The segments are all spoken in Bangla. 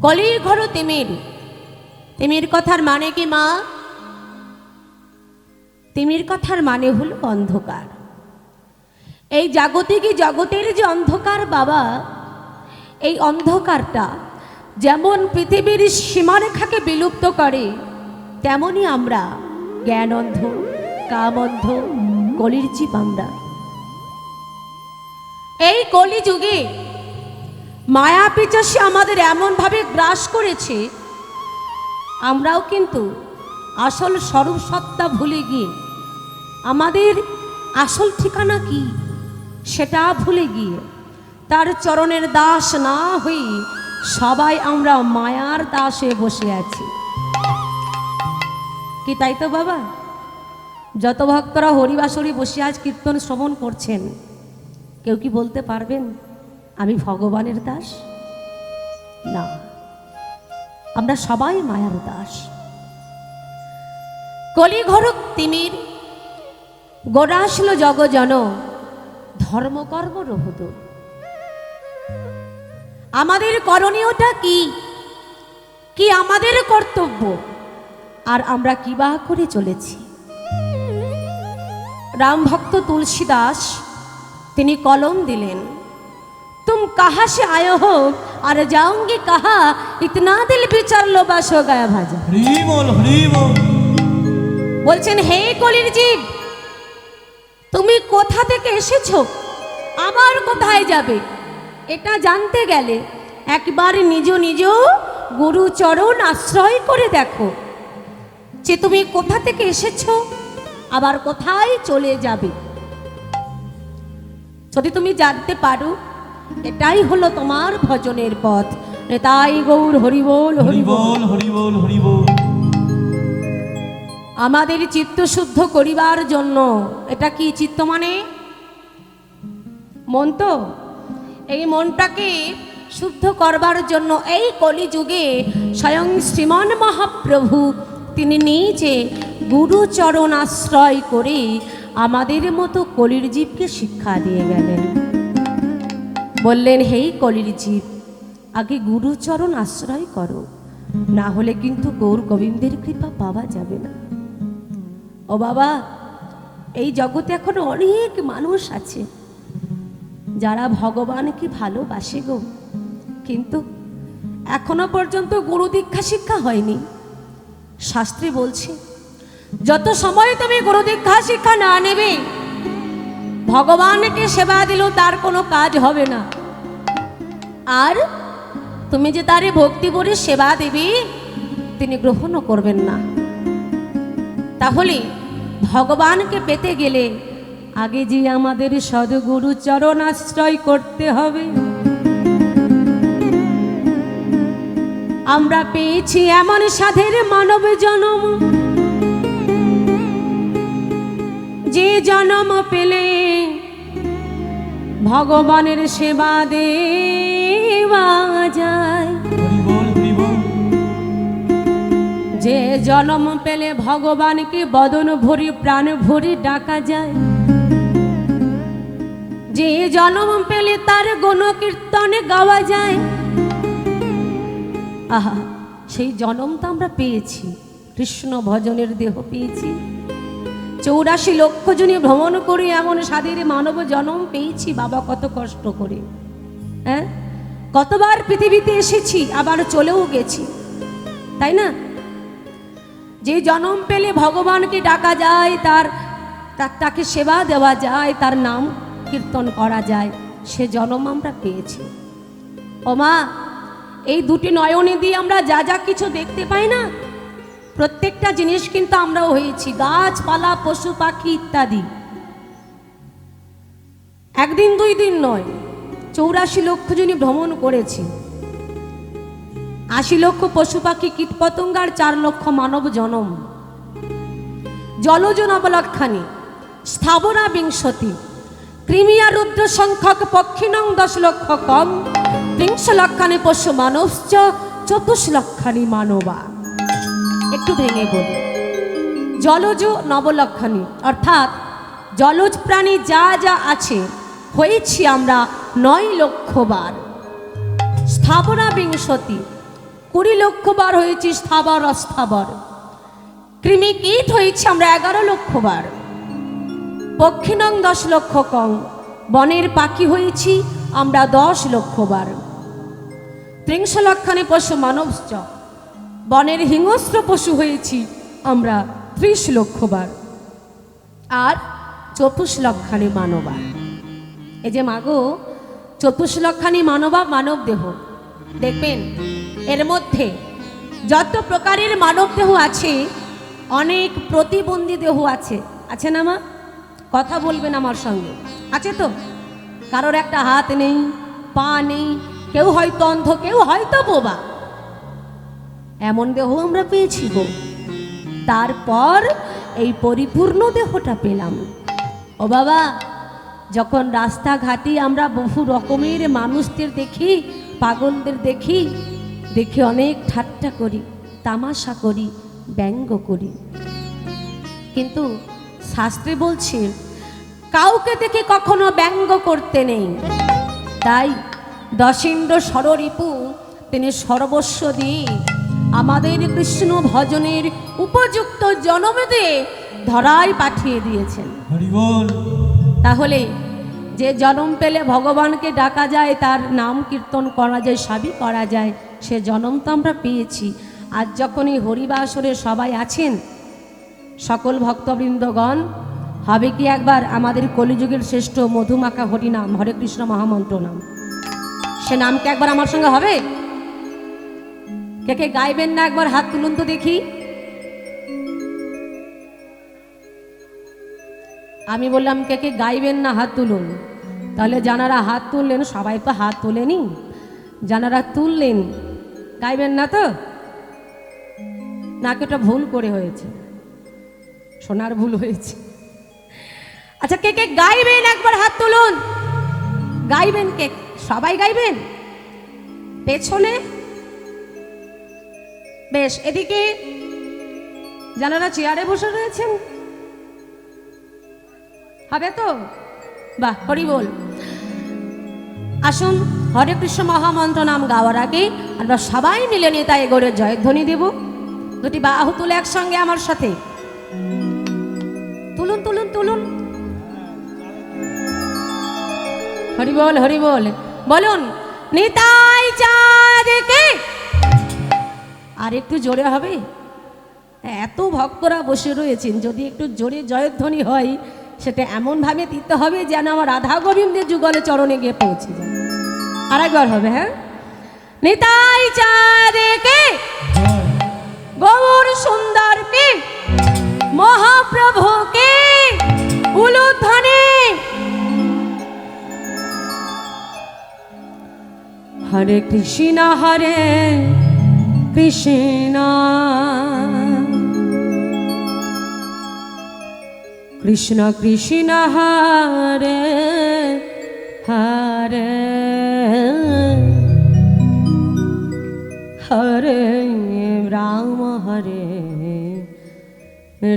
কলির ঘর তিমির। তিমির কথার মানে কি মা? তিমির কথার মানে হলো অন্ধকার। এই জাগতিক জগতের যে অন্ধকার বাবা, এই অন্ধকারটা যেমন পৃথিবীর সীমারেখাকে বিলুপ্ত করে, তেমনি আমরা জ্ঞান অন্ধ, কাম অন্ধ, কলির জীব আমরা। এই কলি যুগে মায়া পিচাসে আমাদের এমনভাবে গ্রাস করেছে, আমরাও কিন্তু আসল স্বরূপ সত্তা ভুলে গিয়ে, আমাদের আসল ঠিকানা কি সেটা ভুলে গিয়ে, তার চরণের দাস না হই সবাই আমরা মায়ার দাস হয়ে বসে আছি। কি তাই তো বাবা? যত ভক্তরা হরিবাসরি বসে আজ কীর্তন শ্রবণ করছেন, কেউ কি বলতে পারবেন আমি ভগবানের দাস? না, আমরা সবাই মায়ার দাস। কলিঘর তিমির, গোরাসল জগজন, ধর্মকর্ম রহুদ। আমাদের করণীয়টা কি? কি আমাদের কর্তব্য, আর আমরা কি বা করে চলেছি? রাম ভক্ত তুলসীদাস তিনি কলম দিলেন, तुम कहाँ से आए हो और जाओगे कहाँ, इतना दिल विचार लो बस हो गया भाजा। हरि बोल हरि बोल। বলছেন হে কলির জীব, তুমি কোথা থেকে এসেছো, আবার কোথায় যাবে, এটা জানতে গেলে একবার নিজ নিজ গুরু চরণ আশ্রয় করে দেখো যে তুমি কোথা থেকে এসেছো, আবার কোথায় চলে যাবে। যদি তুমি জানতে পারো, এটাই হলো তোমার ভজনের পথ। তাই গৌর হরি বল হরি বল হরি বল হরি বল। আমাদের চিত্ত শুদ্ধ করিবার জন্য, এটা কি চিত্ত মানে? মন তো। এই মনটাকে শুদ্ধ করবার জন্য এই কলিযুগে স্বয়ং শ্রীমান মহাপ্রভু তিনি নিজে গুরুচরণ আশ্রয় করে আমাদের মতো কলির জীবকে শিক্ষা দিয়ে গেলেন। বললেন হে কলির জীব, আগে গুরুচরণ আশ্রয় করো, না হলে কিন্তু গৌর গোবিন্দের কৃপা পাওয়া যাবে না। ও বাবা, এই জগতে এখন অনেক মানুষ আছে যারা ভগবানকে ভালোবাসে গো, কিন্তু এখনো পর্যন্ত গুরু দীক্ষা শিক্ষা হয়নি। শাস্ত্রে বলছে যত সময় তুমি গুরু দীক্ষা শিক্ষা না নেবে, ভগবানকে সেবা দিলেও তার কোনো কাজ হবে না। আর তুমি যে তারে ভক্তি ভরে সেবা দেবে, তিনি গ্রহণও করবেন না। তাহলে ভগবানকে পেতে গেলে আগে যে আমাদের সদ্গুরু চরণ আশ্রয় করতে হবে। আমরা পেয়েছি এমন সাধের মানব জনম, যে জনম পেলে ভগবানের সেবা দেওয়া যায়। হরি বল হরি বল। যে জন্ম পেলে ভগবানকে বদন ভরি প্রাণ ভরি ডাকা যায়। যে জন্ম পেলে তার গুণ কীর্তন গাওয়া যায়। আহা, সেই জন্ম তো আমরা পেয়েছি, কৃষ্ণ ভজনের দেহ পেয়েছি। 84 লক্ষ জনে ভ্রমণ করে এমন সাধের মানব জন্ম পেয়েছি বাবা, কত কষ্ট করে। হ্যাঁ, কতবার পৃথিবীতে এসেছি, আবার চলেও গেছি, তাই না? যে জন্ম পেলে ভগবানকে ডাকা যায়, তাকে সেবা দেওয়া যায়, তার নাম কীর্তন করা যায়, সে জন্ম আমরা পেয়েছি। ও মা, এই দুটি নয়নে দিয়ে আমরা যা যা কিছু দেখতে পাই না, প্রত্যেকটা জিনিস কিন্তু আমরাও হয়েছি, গাছপালা পশু পাখি ইত্যাদি। একদিন দুই দিন নয়, 84 লক্ষ জনই ভ্রমণ করেছি। 80 লক্ষ পশু পাখি কীট পতঙ্গার 4 লক্ষ মানব জনম। জলজ নবলক্ষানি স্থাবরা বিংশতি, কৃমিয়া রুদ্র সংখ্যক পক্ষিণং 10 লক্ষ কম, 30 লক্ষানি পশু মানবশ্চ 24 লক্ষানি মানবা। একটু ভেঙে বলি, জলজ নবলক্ষানি অর্থাৎ জলজ প্রাণী যা যা আছে হয়েছি আমরা 9 লক্ষ বার। স্থাবরা বিংশতি 20 লক্ষ বার হয়েছি স্থাবর অস্থাবর, কৃমি কীট হয়েছে আমরা 11 লক্ষ বার, পক্ষিণং 10 লক্ষ কং, বনের পাখি হয়েছি আমরা 10 লক্ষ বার, 30 লক্ষানি পশু মানবশ্চ, বনের হিংস্র পশু হয়েছি আমরা 30 লক্ষ বার, আর 24 লক্ষানি মানবা। এই যে মাগো 24 লক্ষানি মানবা, মানব দেহ দেখবেন, এর মধ্যে যত প্রকারের মানব দেহ আছে অনেক প্রতিবন্ধী দেহ আছে, আছে না মা? কথা বলবেন আমার সঙ্গে, আছে তো? কারোর একটা হাত নেই, পা নেই, কেউ হয়তো অন্ধ, কেউ হয়তো বোবা, এমন দেহ আমরা পেয়েছি গো। তারপর এই পরিপূর্ণ দেহটা পেলাম। ও বাবা, যখন রাস্তাঘাটে আমরা বহু রকমের মানুষদের দেখি, পাগলদের দেখি, দেখে অনেক ঠাট্টা করি, তামাশা করি, ব্যঙ্গ করি, কিন্তু শাস্ত্রে বলছে কাউকে দেখে কখনো ব্যঙ্গ করতে নেই। তাই দশেন্দ্র ষড়রিপু তিনি সর্বস্ব দিয়ে আমাদের কৃষ্ণ ভজনের উপযুক্ত জনমেদে ধরায় পাঠিয়ে দিয়েছেন। হরি বল। তাহলে যে জন্ম পেলে ভগবানকে ডাকা যায়, তার নাম কীর্তন করা যায়, সাবি করা যায়, সে জন্ম তো আমরা পেয়েছি। আজ যখন এই হরিবাসরে সবাই আছেন, সকল ভক্তবৃন্দগণ, হবে কি একবার আমাদের কলিযুগের শ্রেষ্ঠ মধুমাখা হরিনাম, হরে কৃষ্ণ মহামন্ত্র নাম, সে নামকে একবার আমার সঙ্গে হবে? কে কে গাইবেন না? একবার হাত তুলুন তো দেখি। আমি বললাম কে কে গাইবেন না হাত তুলুন। তাহলে যারা হাত তুললেন, সবাই তো হাত তোলেনি, যারা তুললেন গাইবেন না তো? নাকি ওটা ভুল করে হয়েছে? সোনার ভুল হয়েছে। আচ্ছা, কে কে গাইবেন একবার হাত তুলুন। গাইবেন কে? সবাই গাইবেন? পেছনে বেশ, এদিকে যারা চেয়ারে বসে রয়েছেন হবে তো? বাহ, হরি বল। আসুন, হরে কৃষ্ণ মহামন্ত্র নাম গাওয়ার আগে আমরা সবাই মিলে নিতাই গৌড়ের জয়ধ্বনি দেব। দুটি বাহু তুলে একসঙ্গে আমার সাথে তুলুন তুলুন তুলুন। হরি বল, হরি বল। বলুন নিতাই চাঁদকে। আর একটু জোরে হবে? এত ভক্তরা বসে রয়েছেন, যদি একটু জোরে জয়ধ্বনি হয় সেটা এমনভাবে দিতে হবে যেন আমার রাধা গোবিন্দের যুগলে চরণে গিয়ে পৌঁছে যায়। আর একবার হবে, হ্যাঁ? নিতাই চাঁদকে, গৌর সুন্দরকে, মহাপ্রভুকে উলুধ্বনি। হরে কৃষ্ণ হরে কৃষ্ণ কৃষ্ণ কৃষ্ণ হরে হরে হরে রাম হরে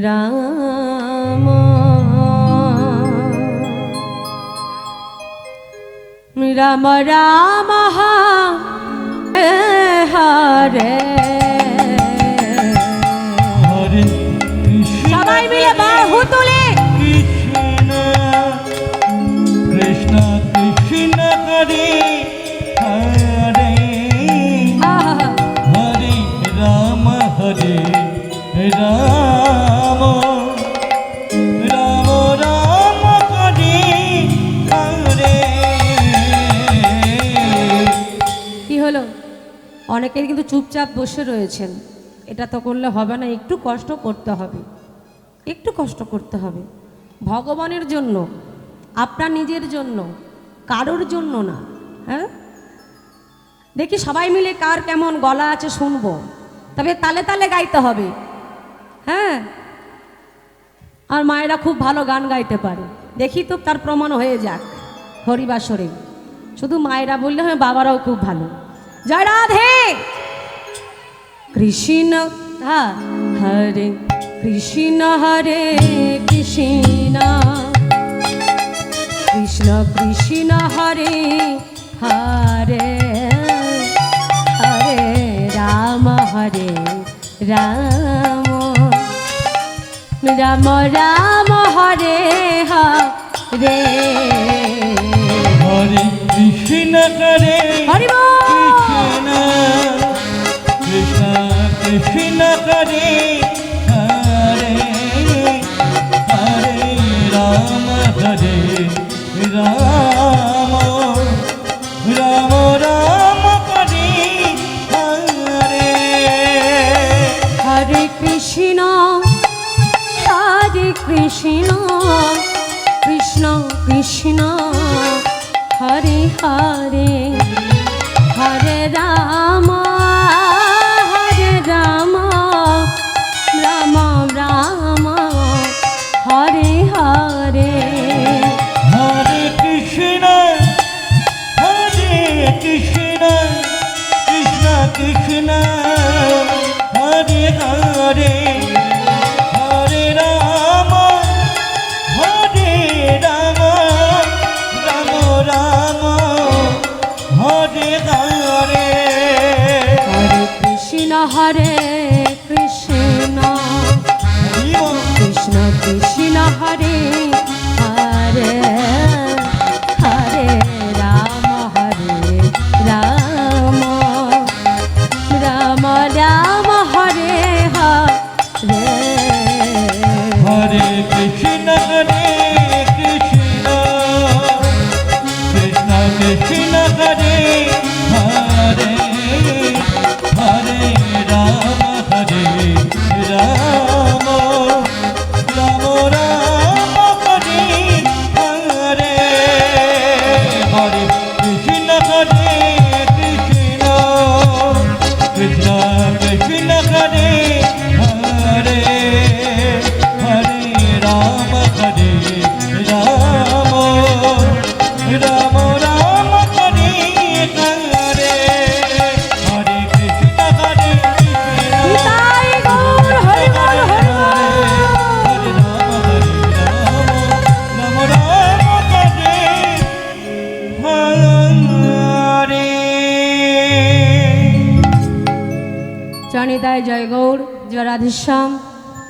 রাম রাম রাম হরে হরে। হরে কৃষ্ণ, সবাই মিলে বাহু তুলে কৃষ্ণ কৃষ্ণ কৃষ্ণ হরে হরে আহা, হরে রাম হরে রাম রাম রাম হরে হরে। কি হলো? অনেকের কিন্তু চুপচাপ বসে রয়েছেন। এটা তো করলে হবে না, একটু কষ্ট করতে হবে, একটু কষ্ট করতে হবে ভগবানের জন্য, আপনার নিজের জন্য, কারোর জন্য না। হ্যাঁ, দেখি সবাই মিলে কার কেমন গলা আছে শুনবো, তবে তালে তালে গাইতে হবে। হ্যাঁ, আর মায়েরা খুব ভালো গান গাইতে পারে, দেখি তো তার প্রমাণ হয়ে যাক হরিবাসরে। শুধু মায়েরা বললে হয়, বাবারাও খুব ভালো। জয় রাধে কৃষ্ণ। হ্যাঁ, হরে কৃষ্ণ হরে কৃষ্ণ কৃষ্ণ কৃষ্ণ হরে হরে হরে রাম হরে রাম রাম রাম হরে হরে হরে কৃষ্ণ হরে হরি বল। কৃষ্ণ কৃষ্ণ হরে হরে হরে রাম হরে রাম রাম রাম হরে হরে হরে কৃষ্ণ কৃষ্ণ কৃষ্ণ হরে হরে হরে রাম রাম রাম হরে হরে হরে কৃষ্ণ কৃষ্ণ কৃষ্ণ হরে হরে হরে রাম রাম রাম হরে হরে হরে কৃষ্ণ কৃষ্ণ কৃষ্ণ হরে হরে হরে রাম রাম রাম হরে হরে হরে কৃষ্ণ কৃষ্ণ কৃষ্ণ কৃষ্ণ হরে হরে হরে রাম রাম রাম রাম হরে হরে হরে কৃষ্ণ কৃষ্ণ কৃষ্ণ কৃষ্ণ হরে হরে হরে রাম রাম রাম রাম হরে হরে হরে কৃষ্ণ নিতাই গৌর হরি বল হরি বল। হরে রাম রাম রাম হরে হরে জনিতায় জয় গৌর জয় রাধেশ্যাম।